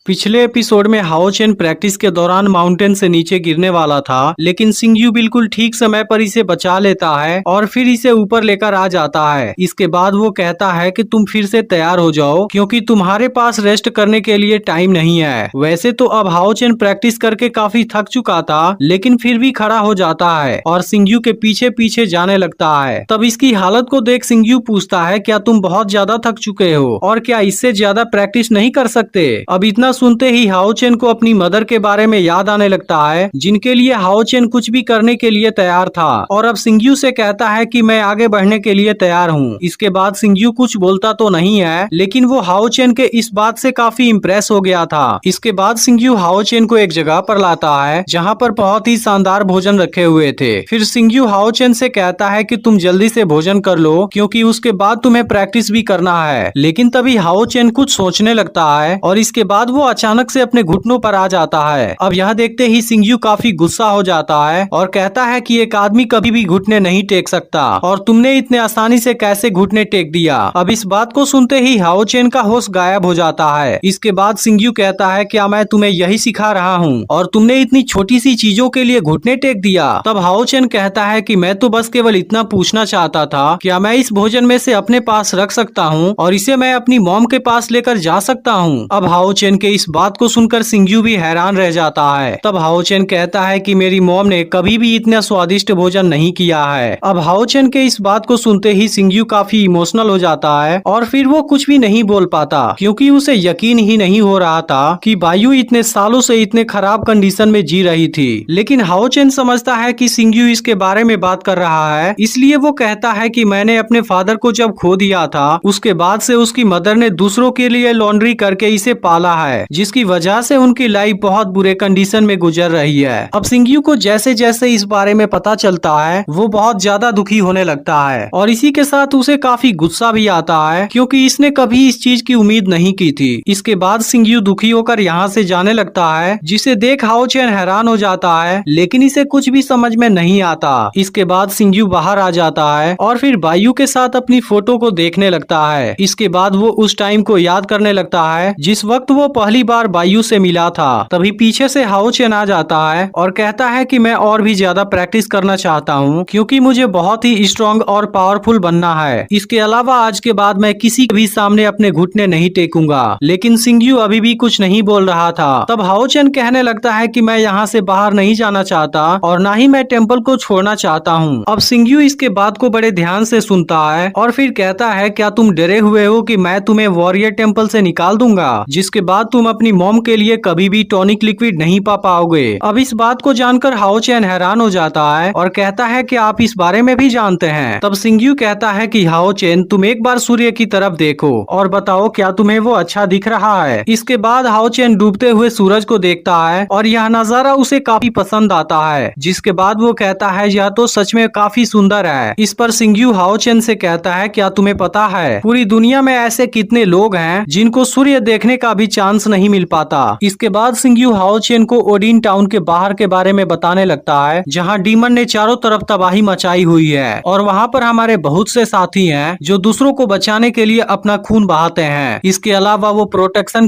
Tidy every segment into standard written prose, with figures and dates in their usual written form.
पिछले एपिसोड में हाओ चेन प्रैक्टिस के दौरान माउंटेन से नीचे गिरने वाला था, लेकिन सिंगयू बिल्कुल ठीक समय पर इसे बचा लेता है और फिर इसे ऊपर लेकर आ जाता है। इसके बाद वो कहता है कि तुम फिर से तैयार हो जाओ क्योंकि तुम्हारे पास रेस्ट करने के लिए टाइम नहीं है। वैसे तो अब हाओ चेन प्रैक्टिस करके काफी थक चुका था, लेकिन फिर भी खड़ा हो जाता है और सिंगयू के पीछे पीछे जाने लगता है। तब इसकी हालत को देख सिंगयू पूछता है, क्या तुम बहुत ज्यादा थक चुके हो और क्या इससे ज्यादा प्रैक्टिस नहीं कर सकते? अब इतना सुनते ही हाओ चेन को अपनी मदर के बारे में याद आने लगता है, जिनके लिए हाओ चेन कुछ भी करने के लिए तैयार था, और अब सिंगयू से कहता है कि मैं आगे बढ़ने के लिए तैयार हूँ। इसके बाद सिंगयू कुछ बोलता तो नहीं है, लेकिन वो हाओ चेन के इस बात से काफी इम्प्रेस हो गया था। इसके बाद सिंगयू हाओ चेन को एक जगह पर लाता है जहाँ पर बहुत ही शानदार भोजन रखे हुए थे। फिर सिंगयू हाओ चेन से कहता है कि तुम जल्दी से भोजन कर लो क्योंकि उसके बाद तुम्हें प्रैक्टिस भी करना है। लेकिन तभी हाओ चेन कुछ सोचने लगता है और इसके बाद वो अचानक से अपने घुटनों पर आ जाता है। अब यह देखते ही सिंगयू काफी गुस्सा हो जाता है और कहता है कि एक आदमी कभी भी घुटने नहीं टेक सकता और तुमने इतने आसानी से कैसे घुटने टेक दिया। अब इस बात को सुनते ही हाओ चेन का होश गायब हो जाता है। इसके बाद सिंगयू कहता है, क्या मैं तुम्हें यही सिखा रहा हूँ और तुमने इतनी छोटी सी चीजों के लिए घुटने टेक दिया? तब हाओ चेन कहता है कि मैं तो बस केवल इतना पूछना चाहता था, क्या मैं इस भोजन में से अपने पास रख सकता हूँ और इसे मैं अपनी मॉम के पास लेकर जा सकता हूँ? अब हाओ चेन के इस बात को सुनकर सिंगयू भी हैरान रह जाता है। तब हाओ चेन कहता है कि मेरी मॉम ने कभी भी इतना स्वादिष्ट भोजन नहीं किया है। अब हाओ चेन के इस बात को सुनते ही सिंगयू काफी इमोशनल हो जाता है और फिर वो कुछ भी नहीं बोल पाता क्योंकि उसे यकीन ही नहीं हो रहा था कि बायू इतने सालों से इतने खराब कंडीशन में जी रही थी। लेकिन हाओ चेन समझता है कि सिंगयू इसके बारे में बात कर रहा है, इसलिए वो कहता है कि मैंने अपने फादर को जब खो दिया था उसके बाद से उसकी मदर ने दूसरों के लिए लॉन्ड्री करके इसे पाला है, जिसकी वजह से उनकी लाइफ बहुत बुरे कंडीशन में गुजर रही है। अब सिंगयू को जैसे जैसे इस बारे में पता चलता है वो बहुत ज्यादा दुखी होने लगता है और इसी के साथ उसे काफी गुस्सा भी आता है क्योंकि इसने कभी इस चीज की उम्मीद नहीं की थी। इसके बाद सिंगयू दुखी होकर यहाँ से जाने लगता है, जिसे देख हाओ चेन हैरान हो जाता है, लेकिन इसे कुछ भी समझ में नहीं आता। इसके बाद सिंगयू बाहर आ जाता है और फिर बायू के साथ अपनी फोटो को देखने लगता है। इसके बाद वो उस टाइम को याद करने लगता है जिस वक्त वो पहली बार बायू से मिला था। तभी पीछे से हाओ चेन आ जाता है और कहता है कि मैं और भी ज्यादा प्रैक्टिस करना चाहता हूँ क्योंकि मुझे बहुत ही स्ट्रॉन्ग और पावरफुल बनना है। इसके अलावा आज के बाद मैं किसी के भी सामने अपने घुटने नहीं टेकूंगा। लेकिन सिंगयू अभी भी कुछ नहीं बोल रहा था। तब हाओ चेन कहने लगता है कि मैं यहाँ से बाहर नहीं जाना चाहता और ना ही मैं टेम्पल को छोड़ना चाहता हूँ। अब सिंगयू इसके बात को बड़े ध्यान से सुनता है और फिर कहता है, क्या तुम डरे हुए हो कि मैं तुम्हें वॉरियर टेम्पल से निकाल दूंगा, जिसके बाद तुम अपनी मॉम के लिए कभी भी टॉनिक लिक्विड नहीं पा पाओगे? अब इस बात को जानकर हाओ चेन हैरान हो जाता है और कहता है कि आप इस बारे में भी जानते हैं। तब सिंगयू कहता है कि हाओ चेन, तुम एक बार सूर्य की तरफ देखो और बताओ क्या तुम्हें वो अच्छा दिख रहा है? इसके बाद हाओ चेन डूबते हुए सूरज को देखता है और यह नजारा उसे काफी पसंद आता है, जिसके बाद वो कहता है यह तो सच में काफी सुंदर है। इस पर सिंगयू हाओ चेन से कहता है, क्या तुम्हें पता है पूरी दुनिया में ऐसे कितने लोग हैं जिनको सूर्य देखने का भी चांस नहीं मिल पाता? इसके बाद सिंगयू हाओ चेन को ओडिन टाउन के बाहर के बारे में बताने लगता है, जहाँ डीमन ने चारों तरफ तबाही मचाई हुई है और वहाँ पर हमारे बहुत से साथी हैं जो दूसरों को बचाने के लिए अपना खून बहाते हैं। इसके अलावा वो प्रोटेक्शन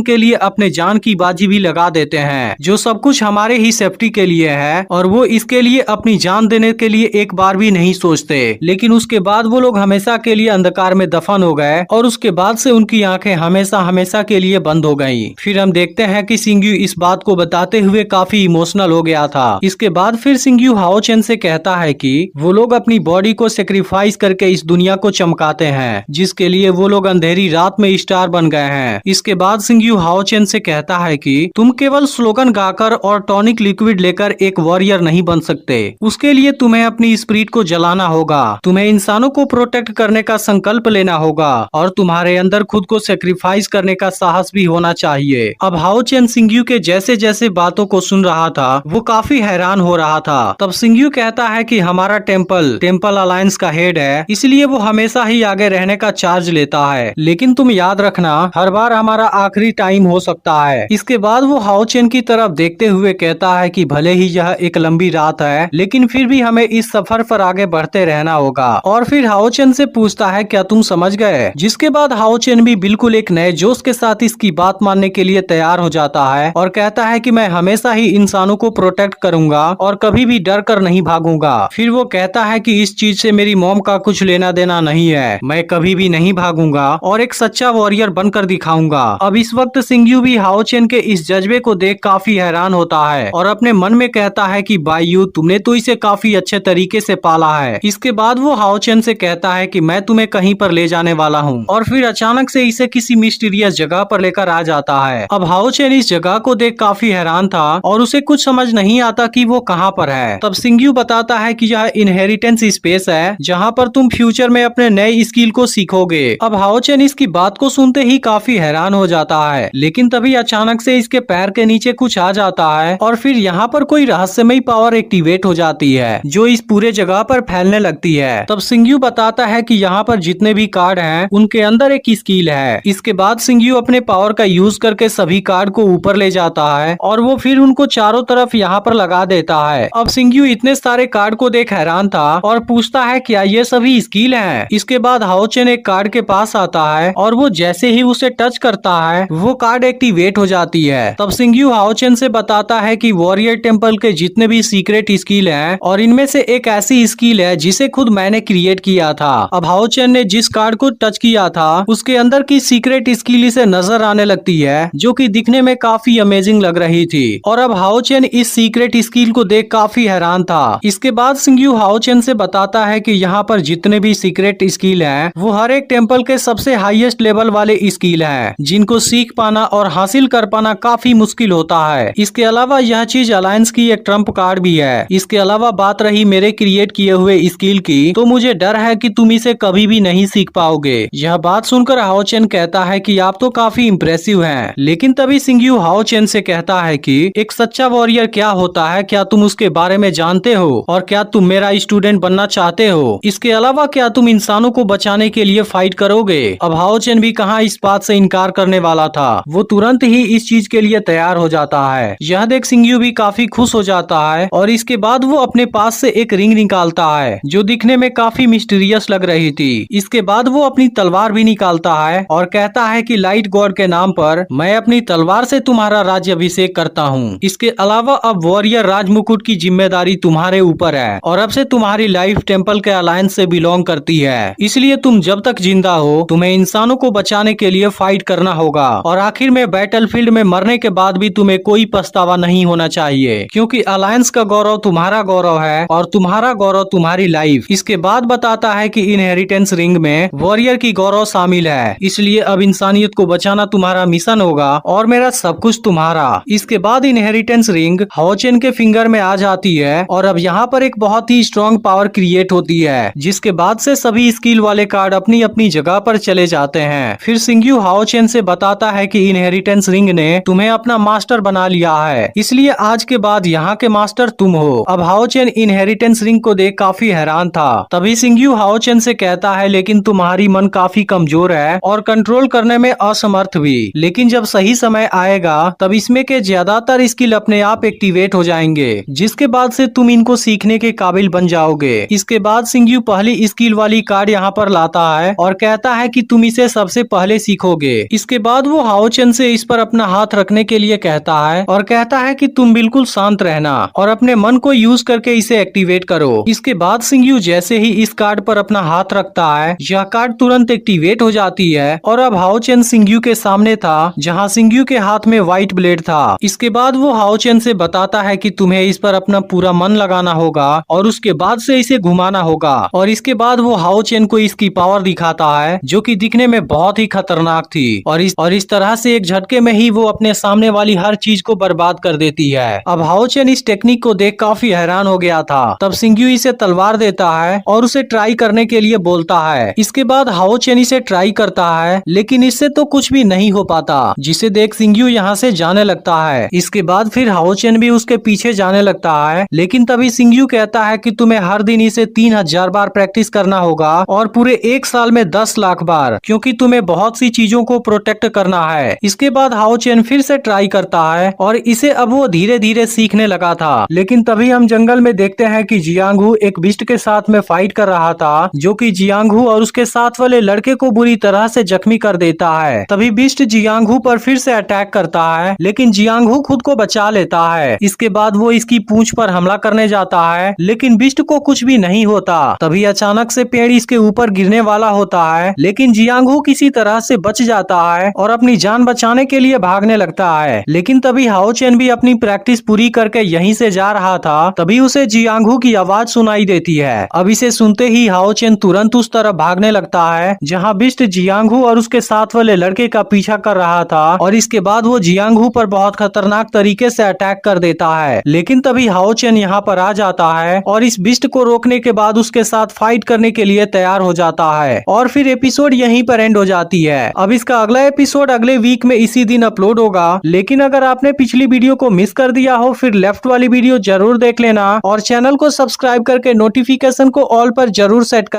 के लिए अपने जान की बाजी भी लगा देते हैं, जो सब कुछ हमारे ही सेफ्टी के लिए है, और वो इसके लिए अपनी जान देने के लिए एक बार भी नहीं सोचते। लेकिन उसके बाद वो लोग हमेशा के लिए अंधकार में दफन हो गए और उसके बाद से उनकी आंखें हमेशा हमेशा के लिए बंद हो गईं। फिर हम देखते हैं कि सिंगयू इस बात को बताते हुए काफी इमोशनल हो गया था। इसके बाद फिर सिंगयू हाओ चेन से कहता है कि वो लोग अपनी बॉडी को सेक्रीफाइस करके इस दुनिया को चमकाते हैं, जिसके लिए वो लोग अंधेरी रात में स्टार बन गए हैं। इसके बाद सिंगयू हाओ चेन से कहता है कि तुम केवल स्लोगन गाकर और टॉनिक लिक्विड लेकर एक वॉरियर नहीं बन सकते। उसके लिए तुम्हें अपनी स्पिरिट को जलाना होगा, तुम्हें इंसानों को प्रोटेक्ट करने का संकल्प लेना होगा और तुम्हारे अंदर खुद को सेक्रीफाइस करने का साहस भी होना चाहिए। अब हाओ चेन सिंगयू के जैसे जैसे बातों को सुन रहा था वो काफी हैरान हो रहा था। तब सिंगयू कहता है कि हमारा टेम्पल अलायंस का हेड है, इसलिए वो हमेशा ही आगे रहने का चार्ज लेता है, लेकिन तुम याद रखना हर बार हमारा आखिरी टाइम हो सकता है। इसके बाद वो हाओ चेन की तरफ देखते हुए कहता है कि भले ही यह एक लंबी रात है, लेकिन फिर भी हमें इस सफर पर आगे बढ़ते रहना होगा। और फिर हाओ चेन से पूछता है, क्या तुम समझ गए? जिसके बाद हाओ चेन भी बिल्कुल एक नए जोश के साथ इसकी बात मानने के लिए तैयार हो जाता है और कहता है कि मैं हमेशा ही इंसानों को प्रोटेक्ट करूंगा और कभी भी डर कर नहीं भागूंगा। फिर वो कहता है कि इस चीज से मेरी मॉम का कुछ लेना देना नहीं है, मैं कभी भी नहीं भागूंगा और एक सच्चा वॉरियर बनकर दिखाऊंगा। अब इस वक्त सिंग्यू भी हाओ चेन के इस जज्बे को देख काफी हैरान होता है और अपने मन में कहता है कि बायू, तुमने तो इसे काफी अच्छे तरीके से पाला है। इसके बाद वो हाओ चेन से कहता है कि मैं तुम्हें कहीं पर ले जाने वाला हूँ और फिर अचानक से इसे किसी मिस्टीरियस जगह पर लेकर आ जाता है। अब हाओ चेन इस जगह को देख काफी हैरान था और उसे कुछ समझ नहीं आता कि वो कहाँ पर है। तब सिंग्यू बताता है कि यह इनहेरिटेंस स्पेस है जहाँ पर तुम फ्यूचर में अपने नए स्किल को सीखोगे। अब हाओ चेन इसकी बात को सुनते ही काफी हैरान हो जाता है, लेकिन तभी अचानक से इसके पैर के नीचे कुछ आ जाता है और फिर यहाँ पर कोई रहस्यमयी पावर एक्टिवेट हो जाती है जो इस पूरे जगह पर फैलने लगती है। तब सिंग्यू बताता है कि यहाँ पर जितने भी कार्ड हैं उनके अंदर एक स्किल है। इसके बाद सिंग्यू अपने पावर का यूज करके सभी कार्ड को ऊपर ले जाता है और वो फिर उनको चारों तरफ यहाँ पर लगा देता है। अब सिंग्यू इतने सारे कार्ड को देख हैरान था और पूछता है क्या ये सभी स्किल हैं? इसके बाद हाओ चेन एक कार्ड के पास आता है और वो जैसे ही उसे टच करता है वो कार्ड एक्टिवेट हो जाती है। तब सिंग्यू हाओ चेन से बताता है कि वॉरियर टेम्पल के जितने भी सीक्रेट स्किल हैं और इनमें से एक ऐसी स्किल है जिसे खुद मैंने क्रिएट किया था। अब हाओ चेन ने जिस कार्ड को टच किया था उसके अंदर की सीक्रेट स्किल इसे नजर आने लगती है जो कि दिखने में काफी अमेजिंग लग रही थी और अब हाओ चेन इस सीक्रेट स्किल को देख काफी हैरान था। इसके बाद सिंग्यू हाओ चेन से बताता है कि यहाँ पर जितने भी सीक्रेट स्किल हैं वो हर एक टेम्पल के सबसे हाईएस्ट लेवल वाले स्किल हैं जिनको सीख पाना और हासिल कर पाना काफी मुश्किल होता है। इसके अलावा यह चीज अलायंस की एक ट्रम्प कार्ड भी है। इसके अलावा बात रही मेरे क्रिएट किए हुए स्किल की, तो मुझे डर है कि तुम इसे कभी भी नहीं सीख पाओगे। यह बात सुनकर हाओ चेन कहता है कि आप तो काफी इम्प्रेसिव हैं। लेकिन तभी सिंग्यू हाओ चेन से कहता है कि एक सच्चा वॉरियर क्या होता है, क्या तुम उसके बारे में जानते हो और क्या तुम मेरा स्टूडेंट बनना चाहते हो? इसके अलावा क्या तुम इंसानों को बचाने के लिए फाइट करोगे? अब हाओ चेन भी कहाँ इस बात से इनकार करने वाला था, वो तुरंत ही इस चीज के लिए तैयार हो जाता है। यह देख सिंग्यू भी काफी खुश हो जाता है और इसके बाद वो अपने पास से एक रिंग निकालता है जो दिखने में काफी मिस्टीरियस लग रही थी। इसके बाद वो अपनी तलवार भी निकालता है और कहता है कि लाइट गॉड के नाम पर मैं अपनी तलवार से तुम्हारा राज्याभिषेक करता हूँ। इसके अलावा अब वॉरियर राजमुकुट की जिम्मेदारी तुम्हारे ऊपर है और अब से तुम्हारी लाइफ टेम्पल के अलायंस से बिलोंग करती है, इसलिए तुम जब तक जिंदा हो तुम्हें इंसानों को बचाने के लिए फाइट करना होगा और आखिर में बैटलफील्ड में मरने के बाद भी तुम्हें कोई पछतावा नहीं होना चाहिए, क्योंकि अलायंस का गौरव तुम्हारा गौरव है और तुम्हारा गौरव तुम्हारी लाइफ। इसके बाद बताता है कि इनहेरिटेंस रिंग में वॉरियर की गौरव शामिल है, इसलिए अब इंसानियत को बचाना तुम्हारा मिशन होगा और मेरा सब कुछ तुम्हारा। इसके बाद इनहेरिटेंस रिंग हाओ चेन के फिंगर में आ जाती है और अब यहाँ पर एक बहुत ही स्ट्रॉन्ग पावर क्रिएट होती है, जिसके बाद से सभी स्किल वाले कार्ड अपनी अपनी जगह पर चले जाते हैं। फिर सिंग्यू हाओ चेन से बताता है कि इनहेरिटेंस रिंग ने तुम्हें अपना मास्टर बना लिया है, इसलिए आज के बाद यहाँ के मास्टर तुम हो। अब हाओ चेन इनहेरिटेंस रिंग को देख काफी हैरान था। तभी सिंग्यू हाओ चेन से कहता है लेकिन तुम्हारी मन काफी कमजोर है और कंट्रोल करने में असमर्थ भी, लेकिन जब सही समय आएगा तब इसमें के ज्यादातर स्किल अपने आप एक्टिवेट हो जाएंगे, जिसके बाद से तुम इनको सीखने के काबिल बन जाओगे। इसके बाद सिंग्यू पहली स्किल वाली कार्ड यहाँ पर लाता है और कहता है कि तुम इसे सबसे पहले सीखोगे। इसके बाद वो हाओ चेन से इस पर अपना हाथ रखने के लिए कहता है और कहता है कि तुम बिल्कुल शांत रहना और अपने मन को यूज करके इसे एक्टिवेट करो। इसके बाद सिंग्यू जैसे ही इस कार्ड पर अपना हाथ रखता है यह कार्ड तुरंत एक्टिवेट हो जाती है और अब हाओ चेन सिंग्यू के सामने था जहाँ सिंग्यू के हाथ में व्हाइट ब्लेड था। इसके बाद वो हाओ चेन से बताता है कि तुम्हें इस पर अपना पूरा मन लगाना होगा और उसके बाद से इसे घुमाना होगा और इसके बाद वो हाओ चेन को इसकी पावर दिखाता है जो कि दिखने में बहुत ही खतरनाक थी और इस तरह से एक झटके में ही वो अपने सामने वाली हर चीज को बर्बाद कर देती है। अब हाओ चेन इस टेक्निक को देख काफी हैरान हो गया था। तब सिंग्यू इसे तलवार देता है और उसे ट्राई करने के लिए बोलता है। इसके बाद हाओ चेन इसे ट्राई करता है लेकिन इससे तो कुछ भी नहीं हो पाता, जिसे देख सिंग्यू यहाँ से जाने लगता है। इसके बाद फिर हाओ चेन भी उसके पीछे जाने लगता है, लेकिन तभी सिंग्यू कहता है कि तुम्हें हर दिन इसे 3000 बार प्रैक्टिस करना होगा और पूरे एक साल में 10 लाख बार, क्योंकि तुम्हें बहुत सी चीजों को प्रोटेक्ट करना है। इसके बाद हाओ चेन फिर से ट्राई करता है और इसे अब वो धीरे धीरे सीखने लगा था। लेकिन तभी हम जंगल में देखते हैं कि जियांगहू एक बिस्ट के साथ में फाइट कर रहा था जो कि जियांगहू और उसके साथ वाले लड़के को बुरी तरह से जख्मी कर देता है। तभी बिस्ट जियांगहू पर फिर से अटैक करता है, लेकिन जियांगहू खुद को बचा लेता है। इसके बाद वो इसकी पूंछ पर हमला करने जाता है, लेकिन बिस्ट को कुछ भी नहीं होता। तभी अचानक से पेड़ इसके ऊपर गिरने वाला होता है, लेकिन जियांगहू किसी तरह से बच जाता है और अपनी जान बचाने के लिए भागने लगता है। लेकिन तभी हाओ चेन भी अपनी प्रैक्टिस पूरी करके यहीं से जा रहा था। तभी उसे जियांगहू की आवाज सुनाई देती है। अब इसे सुनते ही हाओ चेन तुरंत उस तरफ भागने लगता है जहां बिस्ट जियांगहू और उसके साथ वाले लड़के का पीछा कर रहा था, और इसके बाद वो जियांगहू पर बहुत खतरनाक तरीके से अटैक कर देता है। लेकिन तभी हाओ चेन यहाँ पर आ जाता है और इस बिस्ट को रोकने के बाद उसके साथ फाइट करने के लिए तैयार हो जाता है, और फिर एपिसोड यहीं पर एंड हो जाती है। अब इसका अगला एपिसोड अगले वीक में इसी दिन अपलोड होगा। लेकिन अगर आपने पिछली वीडियो को मिस कर दिया हो, फिर लेफ्ट वाली वीडियो जरूर देख लेना और चैनल को सब्सक्राइब करके नोटिफिकेशन को ऑल पर जरूर सेट कर